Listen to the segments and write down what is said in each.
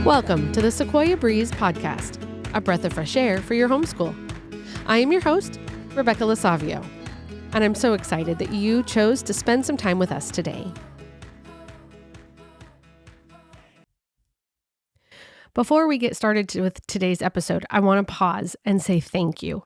Welcome to the Sequoia Breeze podcast, a breath of fresh air for your homeschool. I am your host, Rebecca and I'm so excited that you chose to spend some time with us today. Before we get started with today's episode, I want to pause and say thank you.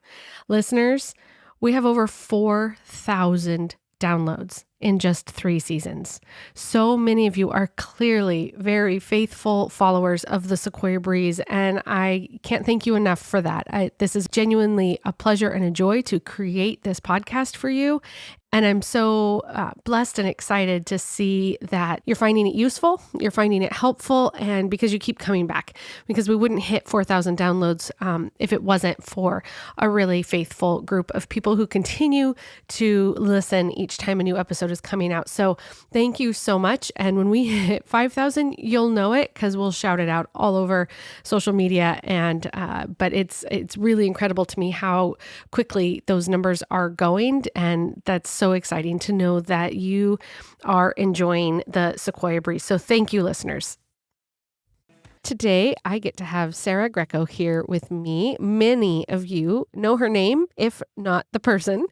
Listeners, we have over 4,000 downloads in just 3 seasons. So many of you are clearly very faithful followers of the Sequoia Breeze, and I can't thank you enough for that. This is genuinely a pleasure and a joy to create this podcast for you. And I'm so blessed and excited to see that you're finding it useful, you're finding it helpful, and because you keep coming back, because we wouldn't hit 4,000 downloads if it wasn't for a really faithful group of people who continue to listen each time a new episode is coming out. So thank you so much. And when we hit 5,000, you'll know it because we'll shout it out all over social media. And but it's really incredible to me how quickly those numbers are going, and that's so exciting to know that you are enjoying the Sequoia Breeze. So thank you, listeners. Today, I get to have Sara Greco here with me. Many of you know her name, if not the person,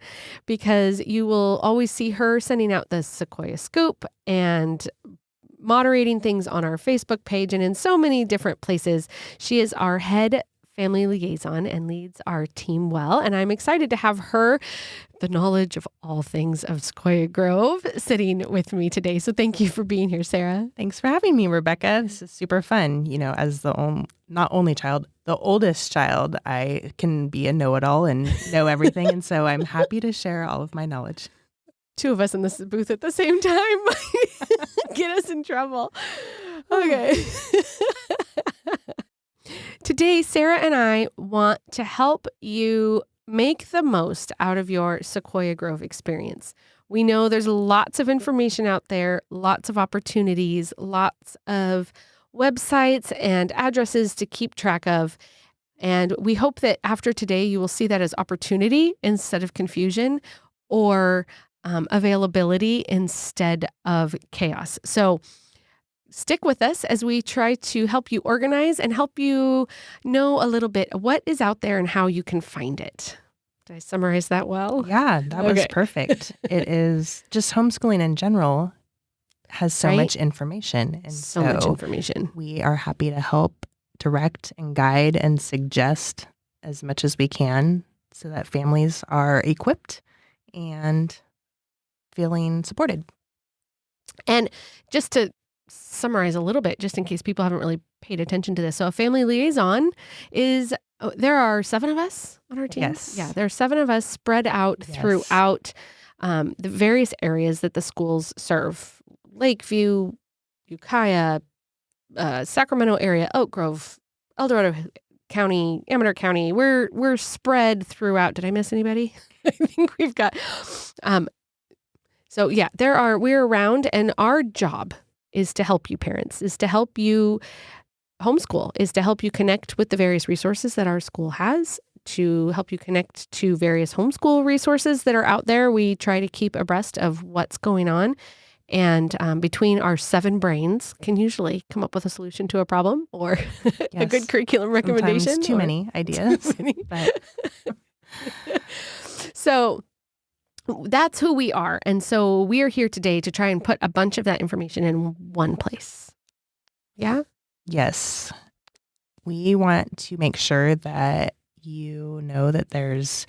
because you will always see her sending out the Sequoia Scoop and moderating things on our Facebook page and in so many different places. She is our head family liaison and leads our team well. And I'm excited to have her, the knowledge of all things of Sequoia Grove, sitting with me today. So thank you for being here, Sara. Thanks for having me, Rebecca. This is super fun. You know, as the not only child, the oldest child, I can be a know-it-all and know everything. And so I'm happy to share all of my knowledge. 2 of us in this booth at the same time. Get us in trouble. Okay. Today, Sara and I want to help you make the most out of your Sequoia Grove experience. We know there's lots of information out there, lots of opportunities, lots of websites and addresses to keep track of. And we hope that after today, you will see that as opportunity instead of confusion, or availability instead of chaos. So stick with us as we try to help you organize and help you know a little bit what is out there and how you can find it. Did I summarize that well? Yeah, that was perfect. It is just homeschooling in general has so much information. And so much information. We are happy to help direct and guide and suggest as much as we can so that families are equipped and feeling supported. And just to summarize a little bit, just in case people haven't really paid attention to this. So a family liaison is, there are 7 of us on our team. Yes. Yeah, there are 7 of us spread out throughout the various areas that the schools serve. Lakeview, Ukiah, Sacramento area, Oak Grove, El Dorado County, Amador County. We're spread throughout. Did I miss anybody? I think we've got, so yeah, we're around, and our job is to help you parents, is to help you homeschool, is to help you connect with the various resources that our school has, to help you connect to various homeschool resources that are out there. We try to keep abreast of what's going on. And between our 7 brains can usually come up with a solution to a problem or a good curriculum recommendation. Sometimes too many ideas. Too many. But So that's who we are. And so we are here today to try and put a bunch of that information in one place. Yeah? Yes. We want to make sure that you know that the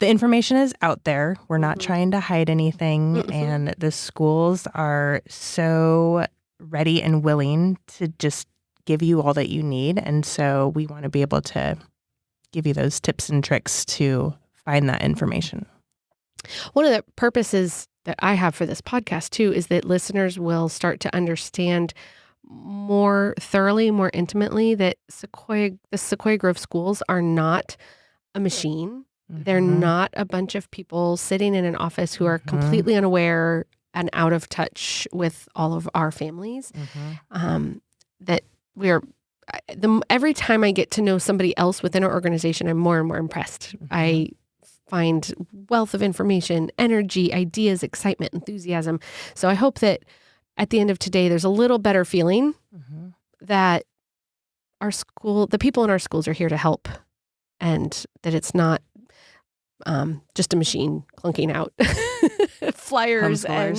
information is out there. We're not trying to hide anything. And the schools are so ready and willing to just give you all that you need. And so we want to be able to give you those tips and tricks to find that information. One of the purposes that I have for this podcast too is that listeners will start to understand more thoroughly, more intimately that the Sequoia Grove schools are not a machine. They're not a bunch of people sitting in an office who are completely unaware and out of touch with all of our families. That every time I get to know somebody else within our organization, I'm more and more impressed. I find wealth of information, energy, ideas, excitement, enthusiasm. So I hope that at the end of today, there's a little better feeling that the people in our schools are here to help, and that it's not just a machine clunking out flyers and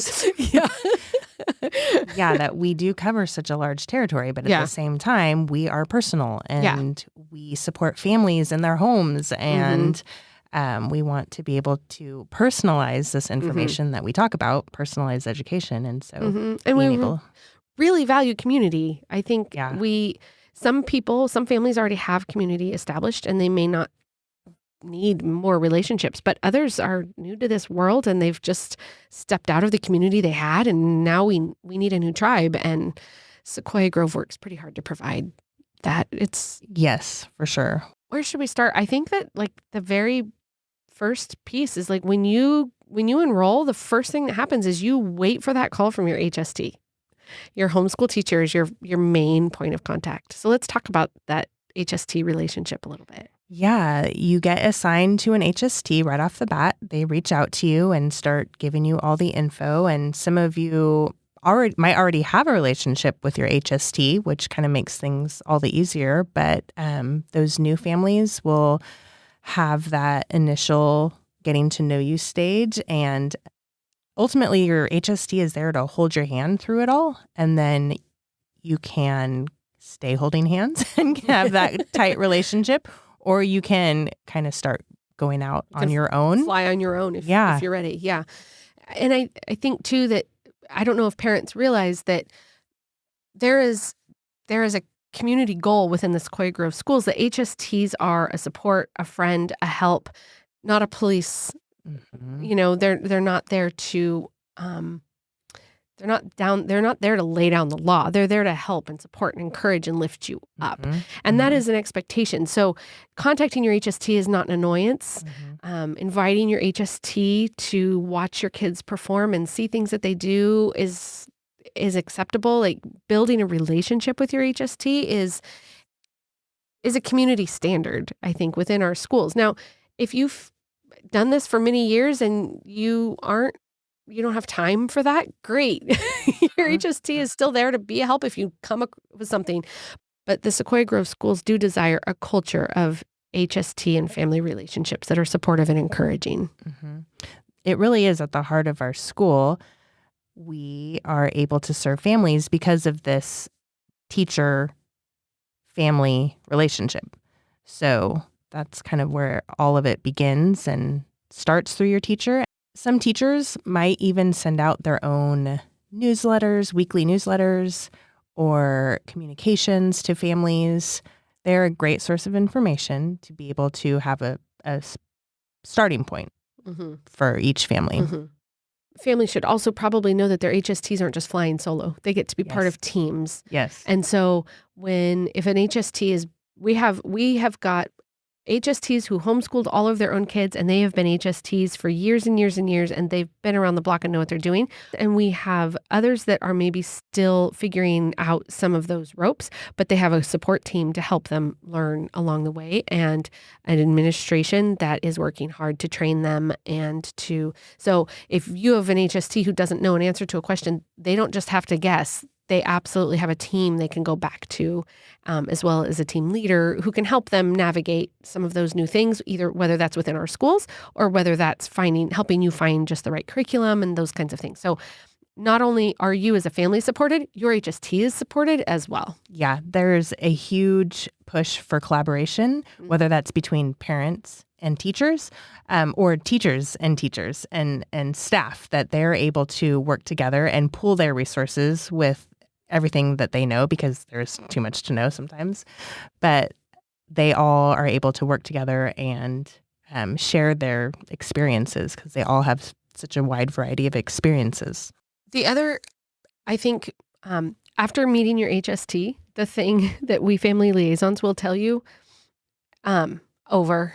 yeah, that we do cover such a large territory, but at the same time, we are personal and we support families in their homes, and we want to be able to personalize this information that we talk about, personalized education, and so and we really value community. I think some families already have community established, and they may not need more relationships, but others are new to this world and they've just stepped out of the community they had, and now we need a new tribe, and Sequoia Grove works pretty hard to provide that. Yes, for sure. Where should we start? I think that like the very first piece is like when you enroll, the first thing that happens is you wait for that call from your HST. Your homeschool teacher is your main point of contact. So let's talk about that HST relationship a little bit. Yeah, you get assigned to an HST right off the bat. They reach out to you and start giving you all the info. And some of you might already have a relationship with your HST, which kind of makes things all the easier. But those new families will have that initial getting to know you stage. And ultimately, your HST is there to hold your hand through it all. And then you can stay holding hands and have that tight relationship. Or you can kind of start going out on your own. Fly on your own if you're ready. Yeah. And I think, too, that I don't know if parents realize that there is a community goal within the Sequoia Grove schools. The HSTs are a support, a friend, a help, not a police. You know, they're not there to they're not there to lay down the law. They're there to help and support and encourage and lift you up. And that is an expectation. So contacting your HST is not an annoyance. Inviting your HST to watch your kids perform and see things that they do is acceptable. Like building a relationship with your HST is a community standard, I think, within our schools. Now, if you've done this for many years and you don't have time for that, great. Your HST is still there to be a help if you come up with something. But the Sequoia Grove schools do desire a culture of HST and family relationships that are supportive and encouraging. It really is at the heart of our school. We are able to serve families because of this teacher-family relationship. So that's kind of where all of it begins and starts through your teacher. Some teachers might even send out their own newsletters, weekly newsletters, or communications to families. They're a great source of information to be able to have a starting point for each family. Families should also probably know that their HSTs aren't just flying solo. They get to be part of teams. Yes. And so if an HST is, we have got HSTs who homeschooled all of their own kids, and they have been HSTs for years and years and years, and they've been around the block and know what they're doing. And we have others that are maybe still figuring out some of those ropes, but they have a support team to help them learn along the way, and an administration that is working hard to train them so if you have an HST who doesn't know an answer to a question, they don't just have to guess. They absolutely have a team they can go back to, as well as a team leader who can help them navigate some of those new things, either whether that's within our schools or whether that's helping you find just the right curriculum and those kinds of things. So not only are you as a family supported, your HST is supported as well. Yeah, there's a huge push for collaboration, whether that's between parents and teachers, or teachers and staff, that they're able to work together and pool their resources with everything that they know, because there's too much to know sometimes. But they all are able to work together and share their experiences, because they all have such a wide variety of experiences. The other, I think, after meeting your HST, the thing that we family liaisons will tell you over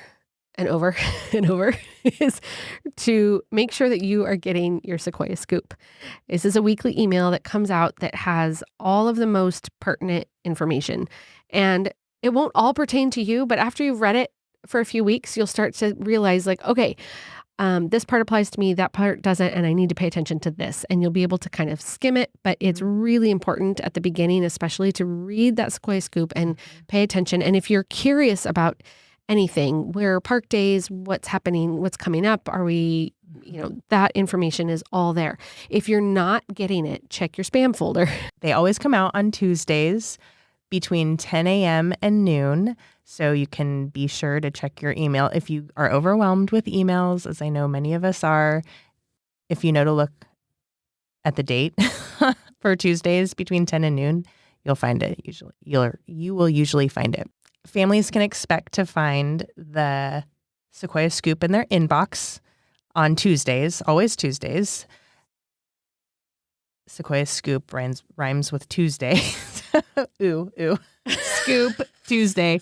and over and over is to make sure that you are getting your Sequoia Scoop. This is a weekly email that comes out that has all of the most pertinent information. And it won't all pertain to you, but after you've read it, for a few weeks, you'll start to realize like, okay, this part applies to me, that part doesn't, and I need to pay attention to this. And you'll be able to kind of skim it, but it's really important at the beginning, especially to read that Sequoia Scoop and pay attention. And if you're curious about anything, where park days, what's happening, what's coming up, are we, that information is all there. If you're not getting it, check your spam folder. They always come out on Tuesdays between 10 a.m. and noon. So you can be sure to check your email. If you are overwhelmed with emails, as I know many of us are, if you know to look at the date for Tuesdays between 10 and noon, you'll find it usually. You will usually find it. Families can expect to find the Sequoia Scoop in their inbox on Tuesdays, always Tuesdays. Sequoia Scoop rhymes with Tuesday. Ooh. Scoop Tuesday.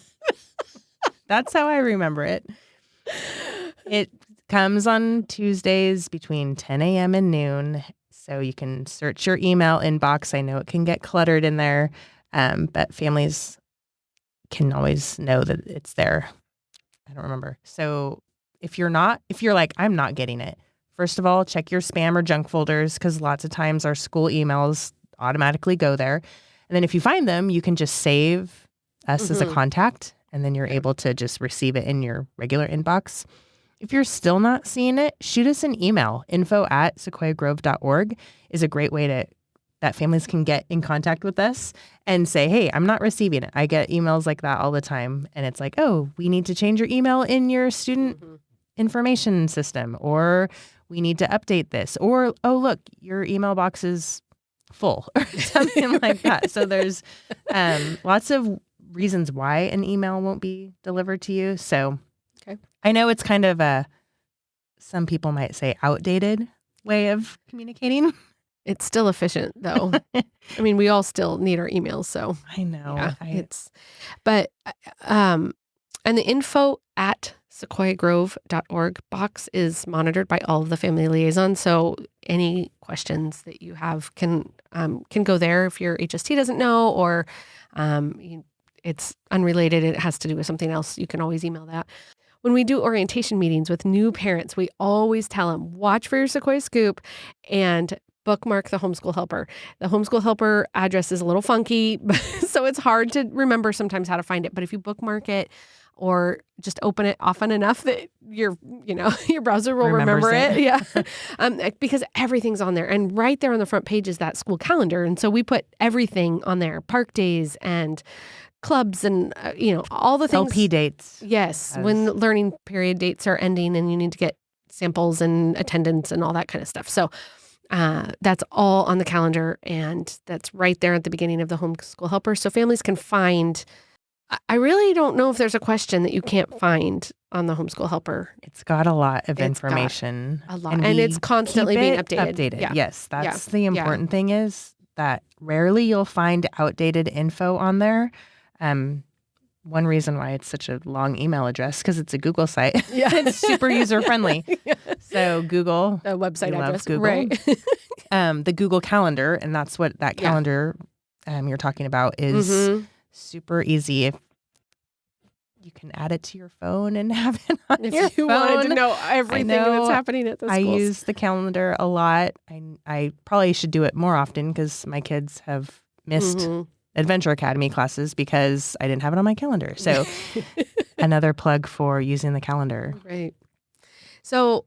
That's how I remember it. It comes on Tuesdays between 10 a.m. and noon. So you can search your email inbox. I know it can get cluttered in there, but families can always know that it's there. I don't remember. So if you're like, I'm not getting it, first of all, check your spam or junk folders, because lots of times our school emails automatically go there. And then if you find them, you can just save us as a contact, and then you're able to just receive it in your regular inbox. If you're still not seeing it, shoot us an email. info@sequoiagrove.org is a great way that families can get in contact with us and say, hey, I'm not receiving it. I get emails like that all the time. And it's like, oh, we need to change your email in your student information system, or we need to update this, or, oh, look, your email box is full, or something like that. So there's lots of reasons why an email won't be delivered to you. So I know it's kind of some people might say outdated way of communicating. It's still efficient, though. I mean, we all still need our emails, so. I know. Yeah, and the info@sequoiagrove.org box is monitored by all of the family liaisons. So any questions that you have can go there. If your HST doesn't know, or it's unrelated, it has to do with something else, you can always email that. When we do orientation meetings with new parents, we always tell them, watch for your Sequoia Scoop and bookmark the homeschool helper. The homeschool helper address is a little funky, so it's hard to remember sometimes how to find it. But if you bookmark it, or just open it often enough that your browser will remember it. Yeah. Because everything's on there. And right there on the front page is that school calendar. And so we put everything on there, park days and clubs and, all the things. LP dates. Yes. When learning period dates are ending and you need to get samples and attendance and all that kind of stuff. So that's all on the calendar, and that's right there at the beginning of the homeschool helper. So families can find. I really don't know if there's a question that you can't find on the homeschool helper. It's got a lot of information. A lot. And it's constantly being updated. Yeah. Yes, that's the important thing, is that rarely you'll find outdated info on there. One reason why it's such a long email address, because it's a Google site. Yeah. It's super user-friendly. Yeah. So Google. The website address. Google. Right. The Google Calendar, and that's what that calendar you're talking about is super easy. If you can add it to your phone and have it on your phone. If you wanted to know everything that's happening at the schools. I use the calendar a lot. I probably should do it more often, because my kids have missed Adventure Academy classes because I didn't have it on my calendar. So another plug for using the calendar. Right. So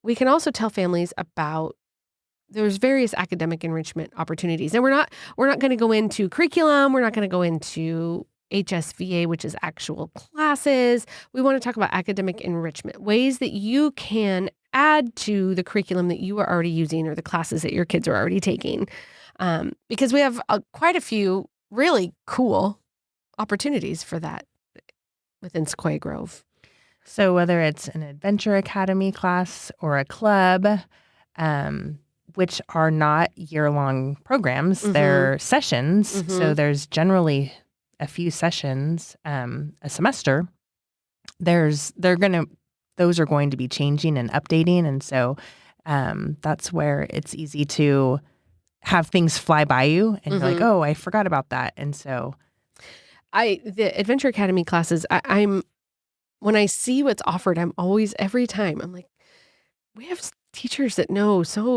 we can also tell families about there's various academic enrichment opportunities. And we're not going to go into curriculum. We're not going to go into HSVA, which is actual classes. We want to talk about academic enrichment, ways that you can add to the curriculum that you are already using or the classes that your kids are already taking. Because we have quite a few really cool opportunities for that within Sequoia Grove. So whether it's an Adventure Academy class or a club, which are not year-long programs, they're sessions. So there's generally a few sessions a semester. Those are going to be changing and updating, and so that's where it's easy to have things fly by you, and you're like, oh, I forgot about that. And so the Adventure Academy classes, I'm when I see what's offered, every time, I'm like, we have teachers that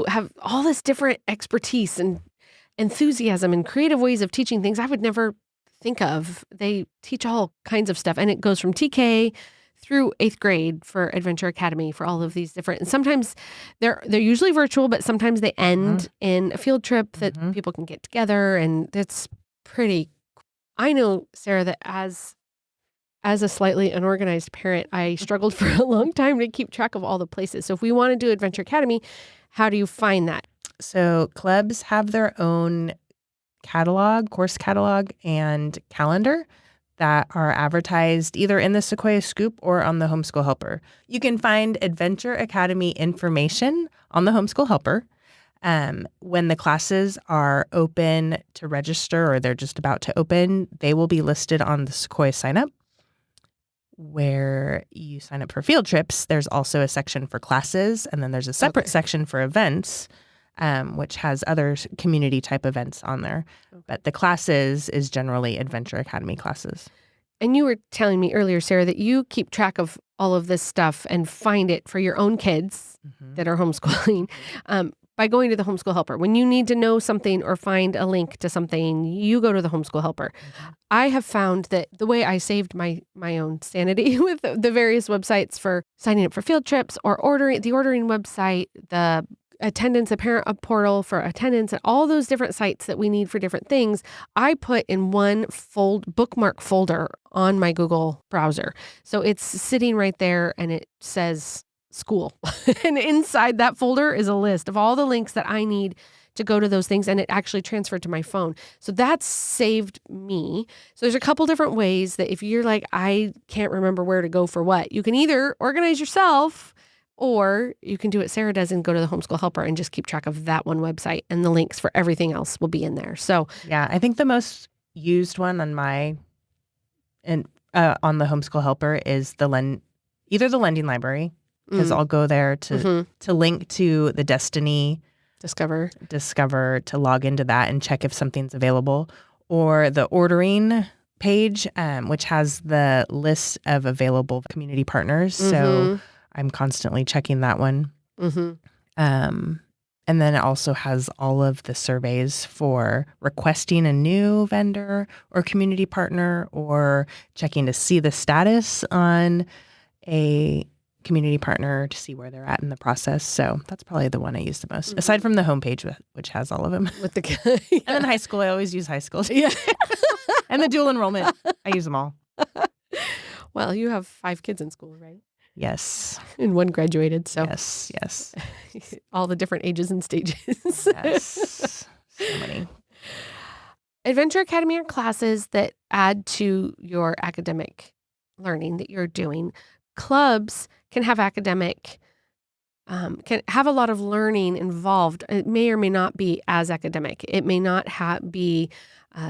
have all this different expertise and enthusiasm and creative ways of teaching things I would never think of. They teach all kinds of stuff, and it goes from TK through 8th grade for Adventure Academy for all of these different. And sometimes they're usually virtual, but sometimes they end in a field trip that people can get together, and it's pretty. I know, Sarah, that as a slightly unorganized parent, I struggled for a long time to keep track of all the places. So if we want to do Adventure Academy, how do you find that? So clubs have their own course catalog, and calendar that are advertised either in the Sequoia Scoop or on the Homeschool Helper. You can find Adventure Academy information on the Homeschool Helper. When the classes are open to register or they're just about to open, they will be listed on the Sequoia sign up. Where you sign up for field trips, there's also a section for classes, and then there's a separate section for events, which has other community type events on there. Okay. But the classes is generally Adventure Academy classes. And you were telling me earlier, Sarah, that you keep track of all of this stuff and find it for your own kids that are homeschooling by going to the Homeschool Helper. When you need to know something or find a link to something, you go to the Homeschool Helper. I have found that the way I saved my own sanity with the various websites for signing up for field trips or ordering website, the attendance, a parent portal for attendance, and all those different sites that we need for different things, I put in one bookmark folder on my Google browser. So it's sitting right there and it says school. And inside that folder is a list of all the links that I need to go to those things, and it actually transferred to my phone. So that's saved me. So there's a couple different ways that if you're like, I can't remember where to go for what, you can either organize yourself, or you can do what Sarah does and go to the Homeschool Helper and just keep track of that one website, and the links for everything else will be in there. So yeah, I think the most used one on on the Homeschool Helper is either the Lending Library, because I'll go there to link to the Destiny Discover to log into that and check if something's available, or the ordering page, which has the list of available community partners. So I'm constantly checking that one. And then it also has all of the surveys for requesting a new vendor or community partner, or checking to see the status on a community partner to see where they're at in the process. So that's probably the one I use the most, aside from the homepage, which has all of them. With the yeah. And then high school, I always use high school. Yeah. And the dual enrollment, I use them all. Well, you have 5 kids in school, right? Yes. And 1 graduated, so. Yes. All the different ages and stages. Yes. So many. Adventure Academy are classes that add to your academic learning that you're doing. Clubs can have can have a lot of learning involved. It may or may not be as academic. It may not be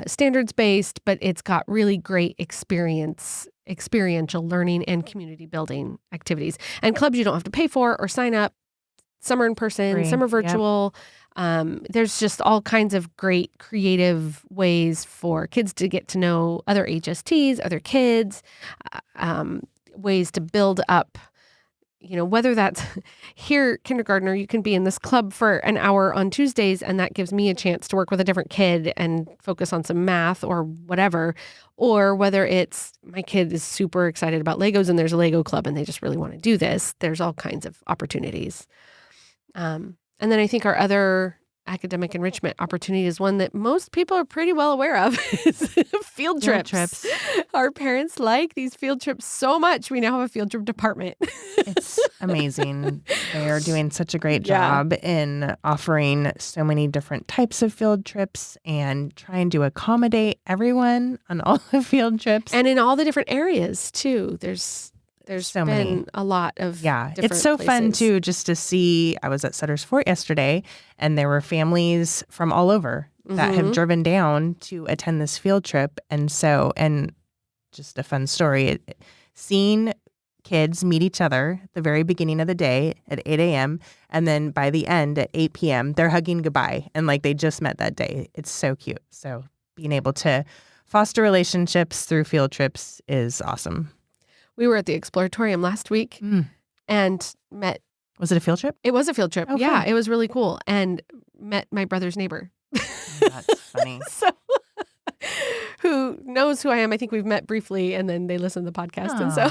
standards-based, but it's got really great experiential learning and community building activities. And clubs you don't have to pay for or sign up. Some are in person, Free. Some are virtual. Yep. There's just all kinds of great creative ways for kids to get to know other HSTs, other kids, ways to build up, whether that's here, kindergartner, you can be in this club for an hour on Tuesdays, and that gives me a chance to work with a different kid and focus on some math or whatever, or whether it's my kid is super excited about Legos and there's a Lego club and they just really want to do this. There's all kinds of opportunities. And then I think our other academic enrichment opportunity is one that most people are pretty well aware of, is field trips. Our parents like these field trips so much. We now have a field trip department. It's amazing. They are doing such a great job in offering so many different types of field trips and trying to accommodate everyone on all the field trips. And in all the different areas, too. There's so been many. A lot of it's so places. Fun too, just to see. I was at Sutter's Fort yesterday, and there were families from all over that have driven down to attend this field trip. And just a fun story, seeing kids meet each other at the very beginning of the day at 8 a.m. and then by the end at 8 p.m. they're hugging goodbye and like they just met that day. It's so cute. So being able to foster relationships through field trips is awesome. We were at the Exploratorium last week and met. Was it a field trip? It was a field trip. Oh, yeah, fun. it was really cool. And met my brother's neighbor. That's funny. So, who knows who I am? I think we've met briefly, and then they listen to the podcast. And so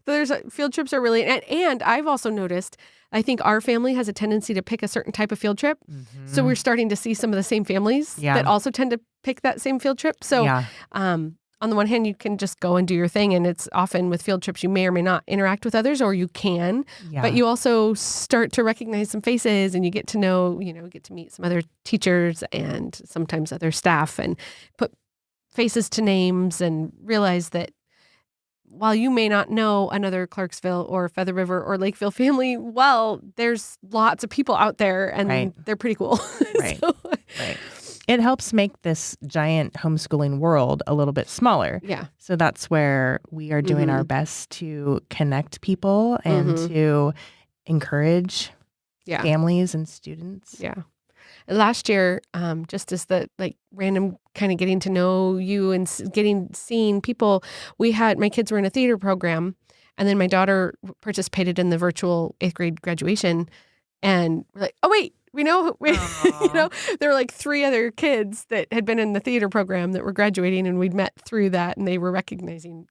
there's field trips are really, and I've also noticed, I think our family has a tendency to pick a certain type of field trip. So we're starting to see some of the same families that also tend to pick that same field trip. So on the one hand, you can just go and do your thing. And it's often with field trips, you may or may not interact with others, or you can, but you also start to recognize some faces, and you get to know, get to meet some other teachers and sometimes other staff, and put faces to names, and realize that while you may not know another Clarksville or Feather River or Lakeville family, well, there's lots of people out there, and they're pretty cool. Right. It helps make this giant homeschooling world a little bit smaller. Yeah. So that's where we are doing our best to connect people and to encourage families and students. Yeah. Last year, just as the random kind of getting to know you and seeing people, my kids were in a theater program, and then my daughter participated in the virtual 8th grade graduation, and we're like, oh wait, there were like 3 other kids that had been in the theater program that were graduating, and we'd met through that, and they were recognizing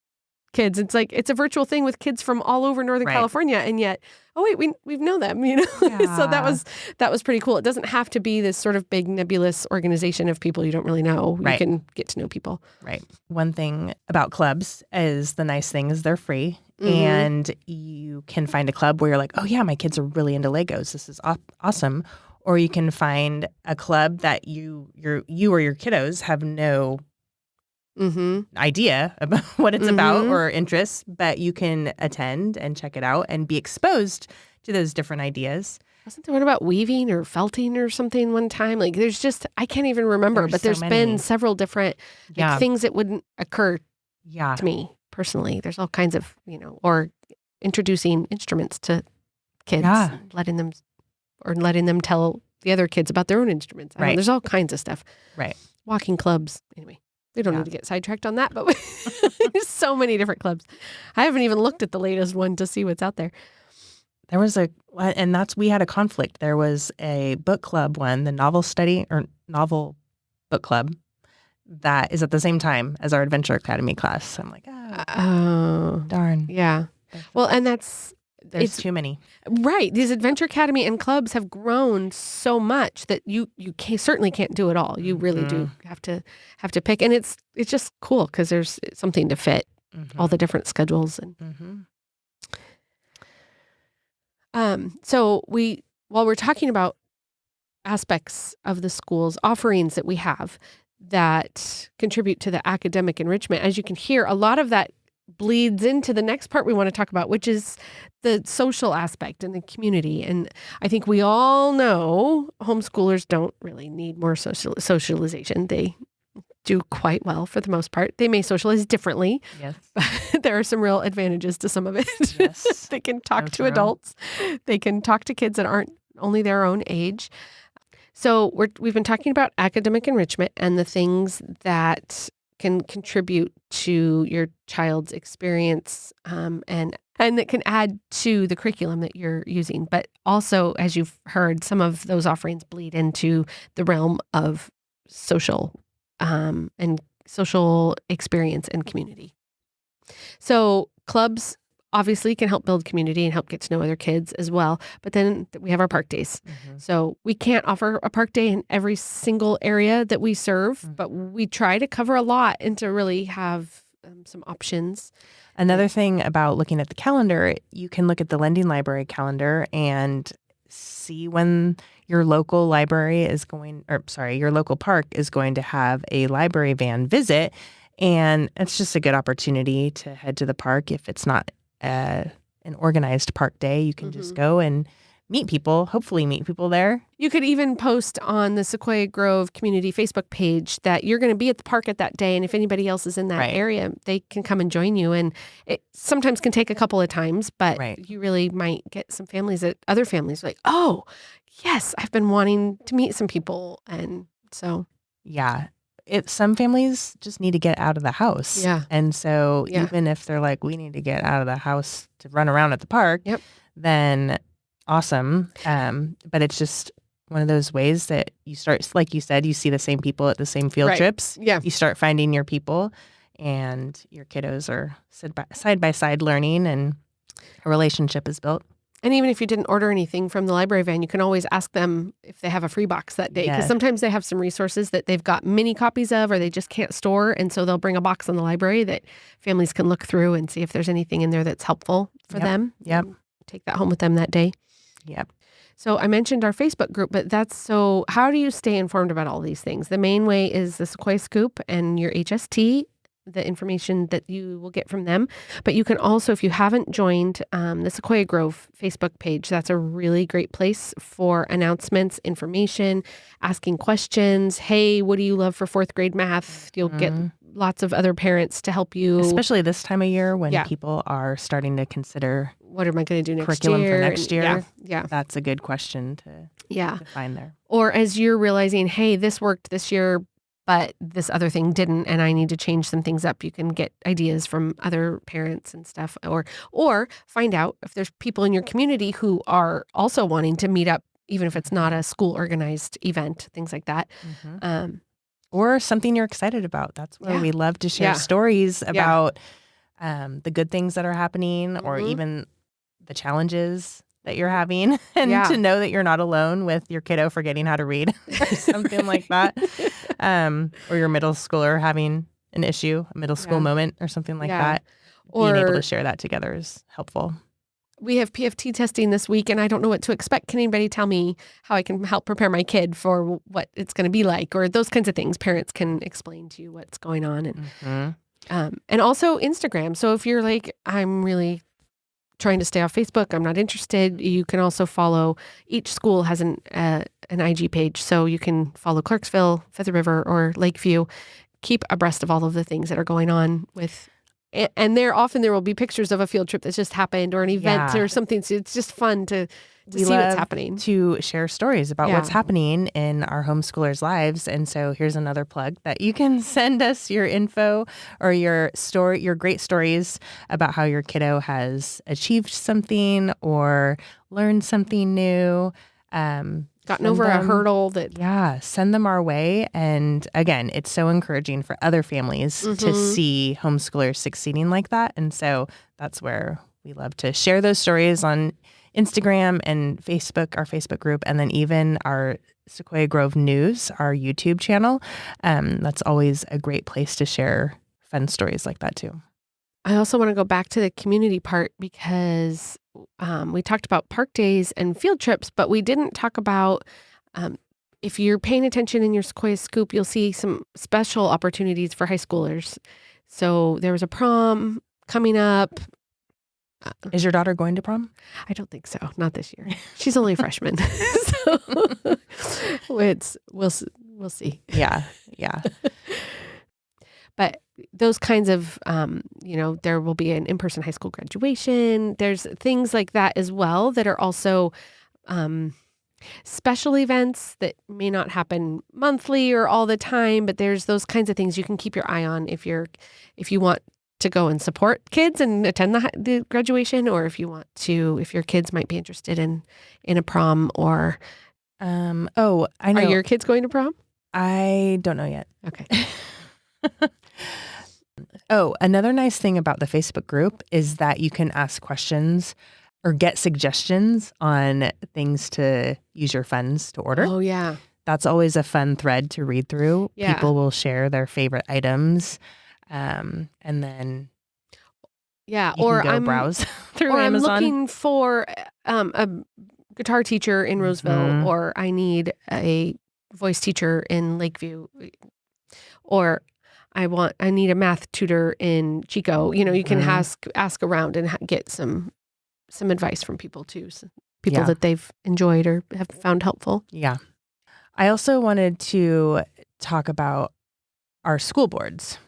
kids. It's like, it's a virtual thing with kids from all over Northern California. And yet, oh wait, we know them, So that was pretty cool. It doesn't have to be this sort of big nebulous organization of people you don't really know. You can get to know people. Right. One thing about clubs is the nice thing is they're free. And you can find a club where you're like, oh yeah, my kids are really into Legos. This is awesome. Or you can find a club that you or your kiddos have no idea about what it's about or interests, but you can attend and check it out and be exposed to those different ideas. Wasn't there one about weaving or felting or something one time? Like, there's just, I can't even remember, but there's been several different things that wouldn't occur to me personally. There's all kinds of, or introducing instruments to kids, letting them tell the other kids about their own instruments. There's all kinds of stuff. Right. Walking clubs. Anyway, we don't need to get sidetracked on that, but there's so many different clubs. I haven't even looked at the latest one to see what's out there. There was we had a conflict. There was a book club one, the novel book club, that is at the same time as our Adventure Academy class. I'm like, oh, darn. Yeah. Well, and there's too many. Right. These Adventure Academy and clubs have grown so much that you certainly can't do it all. You really do have to pick. And it's just cool because there's something to fit all the different schedules. And so while we're talking about aspects of the school's offerings that we have that contribute to the academic enrichment, as you can hear, a lot of that bleeds into the next part we want to talk about, which is the social aspect and the community. And I think we all know homeschoolers don't really need more socialization. They do quite well for the most part. They may socialize differently. Yes. But there are some real advantages to some of it. Yes. They can talk to adults. They can talk to kids that aren't only their own age. So we've been talking about academic enrichment and the things that can contribute to your child's experience and that can add to the curriculum that you're using. But also, as you've heard, some of those offerings bleed into the realm of social and social experience and community. So clubs obviously can help build community and help get to know other kids as well. But then we have our park days. So we can't offer a park day in every single area that we serve, but we try to cover a lot and to really have some options. Another thing about looking at the calendar, you can look at the Lending Library calendar and see when your local your local park is going to have a library van visit. And it's just a good opportunity to head to the park. If it's not an organized park day, you can just go and hopefully meet people there. You could even post on the Sequoia Grove community Facebook page that you're going to be at the park at that day. And if anybody else is in that area, they can come and join you. And it sometimes can take a couple of times, but you really might get some other families like, oh, yes, I've been wanting to meet some people. And so. Yeah. some families just need to get out of the house. Yeah. And so Yeah. even if they're like, we need to get out of the house to run around at the park, Yep. then awesome. But it's just one of those ways that you start, like you said, you see the same people at the same field Right. trips. Yeah. You start finding your people, and your kiddos are side by side learning, and a relationship is built. And even if you didn't order anything from the library van, you can always ask them if they have a free box that day. Because Yes. sometimes they have some resources that they've got many copies of or they just can't store. And so they'll bring a box in the library that families can look through and see if there's anything in there that's helpful for them. Yep. And take that home with them that day. Yep. So I mentioned our Facebook group, but how do you stay informed about all these things? The main way is the Sequoia Scoop and your HST, the information that you will get from them. But you can also, if you haven't joined the Sequoia Grove Facebook page, that's a really great place for announcements, information, asking questions. Hey, what do you love for fourth grade math? You'll get lots of other parents to help you. Especially this time of year when Yeah. people are starting to consider What am I going to do next curriculum year? for next year. Yeah. That's a good question to find there. Or as you're realizing, hey, this worked this year, but this other thing didn't, and I need to change some things up. You can get ideas from other parents and stuff, or find out if there's people in your community who are also wanting to meet up, even if it's not a school organized event, things like that. Or something you're excited about. That's where Yeah. we love to share Yeah. stories about the good things that are happening, or even the challenges that you're having, and to know that you're not alone with your kiddo forgetting how to read or something like that. Or your middle schooler having an issue, a middle school moment or something like that. Being able to share that together is helpful. We have PFT testing this week, and I don't know what to expect. Can anybody tell me how I can help prepare my kid for what it's going to be like, or those kinds of things? Parents can explain to you what's going on. And also Instagram. So if you're like, I'm really trying to stay off Facebook, I'm not interested, you can also follow, each school has an IG page. So you can follow Clarksville, Feather River, or Lakeview. Keep abreast of all of the things that are going on with, and there will be pictures of a field trip that's just happened or an event or something. So it's just fun to see what's happening. To share stories about what's happening in our homeschoolers' lives. And so here's another plug that you can send us your info or your great stories about how your kiddo has achieved something or learned something new. Gotten over a hurdle that... send them our way. And again, it's so encouraging for other families to see homeschoolers succeeding like that. And so that's where we love to share those stories on Instagram and Facebook, our Facebook group, and then even our Sequoia Grove News, our YouTube channel. That's always a great place to share fun stories like that too. I also want to go back to the community part because we talked about park days and field trips, but we didn't talk about, if you're paying attention in your Sequoia Scoop, you'll see some special opportunities for high schoolers. So there was a prom coming up. Is your daughter going to prom? I don't think so. Not this year. She's only a freshman. So we'll see. Yeah. But those kinds of, there will be an in-person high school graduation. There's things like that as well that are also special events that may not happen monthly or all the time, but there's those kinds of things you can keep your eye on if you want to go and support kids and attend the graduation, or if your kids might be interested in a prom or... I know. Are your kids going to prom? I don't know yet. Okay. Another nice thing about the Facebook group is that you can ask questions or get suggestions on things to use your funds to order. Oh, yeah. That's always a fun thread to read through. Yeah. People will share their favorite items. And then you can browse through Amazon. I'm looking for a guitar teacher in Roseville, or I need a voice teacher in Lakeview, or I need a math tutor in Chico. You can ask around and get some advice from people too. People that they've enjoyed or have found helpful. Yeah. I also wanted to talk about our school boards.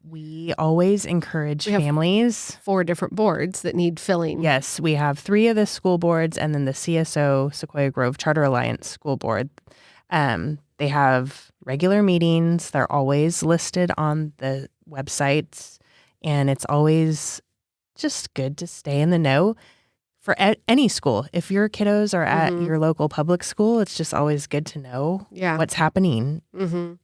We always encourage families. 4 different boards that need filling. Yes, we have 3 of the school boards and then the CSO, Sequoia Grove Charter Alliance School Board. They have regular meetings. They're always listed on the websites, and it's always just good to stay in the know for any school. If your kiddos are at your local public school, it's just always good to know what's happening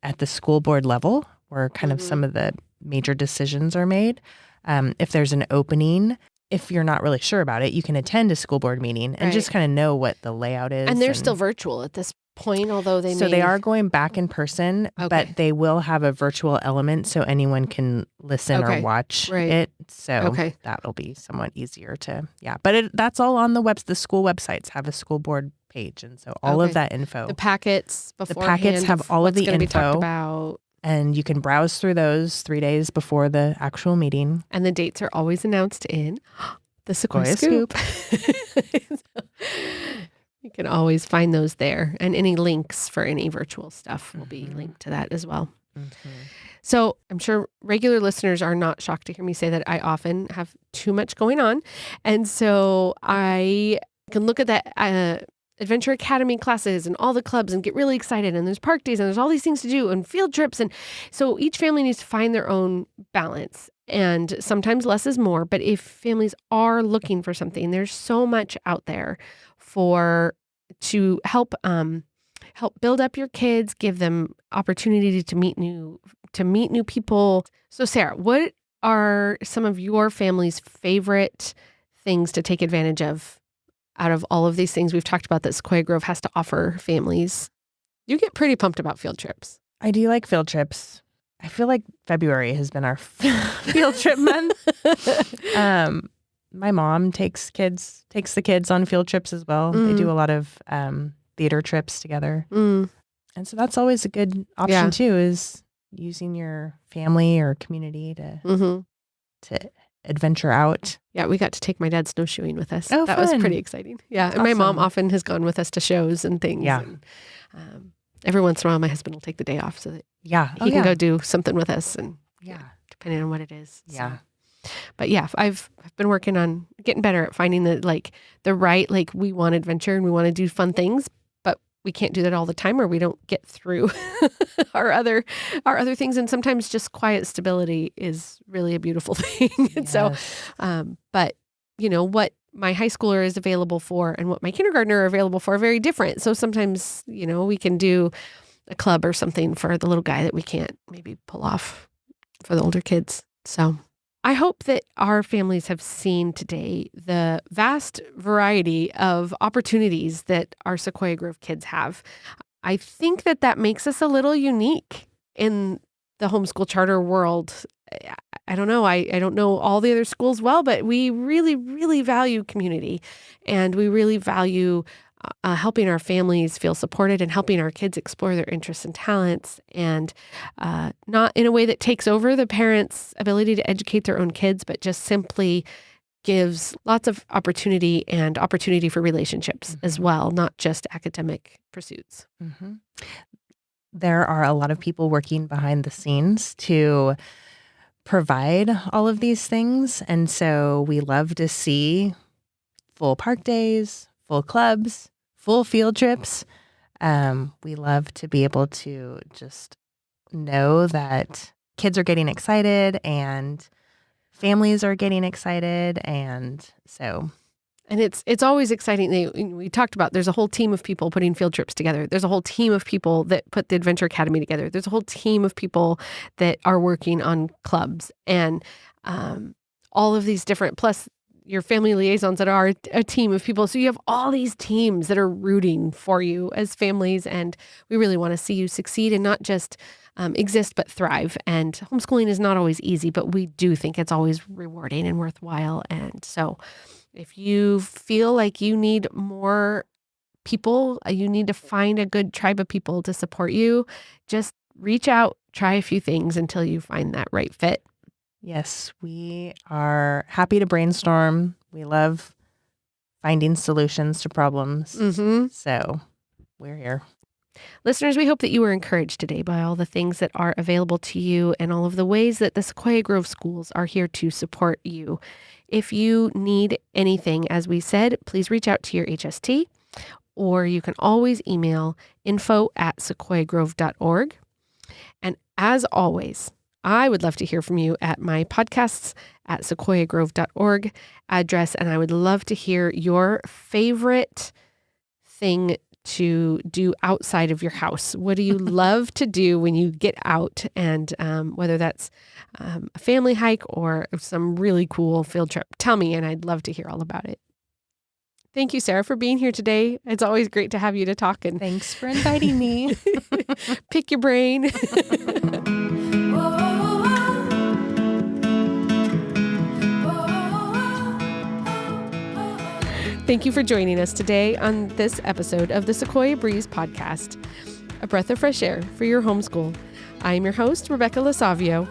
at the school board level, where kind of some of the major decisions are made. If there's an opening, if you're not really sure about it, you can attend a school board meeting and just kind of know what the layout is. And they're still virtual at this point, although they are going back in person, but they will have a virtual element so anyone can listen or watch it. So that'll be somewhat easier to, But that's all on the school websites have a school board page. And so all of that info. The packets beforehand. The packets have all of the info. Be talked about. And you can browse through those 3 days before the actual meeting. And the dates are always announced in the Sequoia Scoop. You can always find those there. And any links for any virtual stuff will be linked to that as well. So I'm sure regular listeners are not shocked to hear me say that I often have too much going on. And so I can look at that Adventure Academy classes and all the clubs and get really excited. And there's park days and there's all these things to do and field trips. And so each family needs to find their own balance. And sometimes less is more. But if families are looking for something, there's so much out there to help build up your kids, give them opportunity to meet new people. So Sarah, what are some of your family's favorite things to take advantage of out of all of these things we've talked about that Sequoia Grove has to offer families? You get pretty pumped about field trips. I do like field trips. I feel like February has been our field trip month. My mom takes the kids on field trips as well. They do a lot of theater trips together. And so that's always a good option too, is using your family or community to adventure out. Yeah, we got to take my dad snowshoeing with us. Oh, that fun. was pretty exciting. Yeah, and my mom often has gone with us to shows and things. Yeah. And, every once in a while, my husband will take the day off so that he can go do something with us. And depending on what it is. Yeah. So. But yeah, I've been working on getting better at finding the right, we want adventure and we want to do fun things, but we can't do that all the time or we don't get through our other things. And sometimes just quiet stability is really a beautiful thing. And so, but what my high schooler is available for and what my kindergartner are available for are very different. So sometimes, we can do a club or something for the little guy that we can't maybe pull off for the older kids. So I hope that our families have seen today the vast variety of opportunities that our Sequoia Grove kids have. I think that makes us a little unique in the homeschool charter world. I don't know. I don't know all the other schools well, but we really, really value community and we really value helping our families feel supported and helping our kids explore their interests and talents, and not in a way that takes over the parents' ability to educate their own kids, but just simply gives lots of opportunity for relationships as well, not just academic pursuits. There are a lot of people working behind the scenes to provide all of these things. And so we love to see full park days, full clubs, full field trips. We love to be able to just know that kids are getting excited and families are getting excited. And it's always exciting. We talked about there's a whole team of people putting field trips together. There's a whole team of people that put the Adventure Academy together. There's a whole team of people that are working on clubs and all of these different, plus your family liaisons that are a team of people. So you have all these teams that are rooting for you as families. And we really want to see you succeed and not just exist, but thrive. And homeschooling is not always easy, but we do think it's always rewarding and worthwhile. And so if you feel like you need more people, you need to find a good tribe of people to support you, just reach out, try a few things until you find that right fit. Yes, we are happy to brainstorm. We love finding solutions to problems. So we're here. Listeners, we hope that you were encouraged today by all the things that are available to you and all of the ways that the Sequoia Grove schools are here to support you. If you need anything, as we said, please reach out to your HST. or you can always email info@sequoiagrove.org. And as always, I would love to hear from you at my podcasts at sequoiagrove.org address. And I would love to hear your favorite thing to do outside of your house. What do you love to do when you get out? And whether that's a family hike or some really cool field trip, tell me, and I'd love to hear all about it. Thank you, Sara, for being here today. It's always great to have you to talk. And Thanks for inviting me. Pick your brain. Thank you for joining us today on this episode of the Sequoia Breeze podcast, a breath of fresh air for your homeschool. I am your host, Rebecca Lasavio.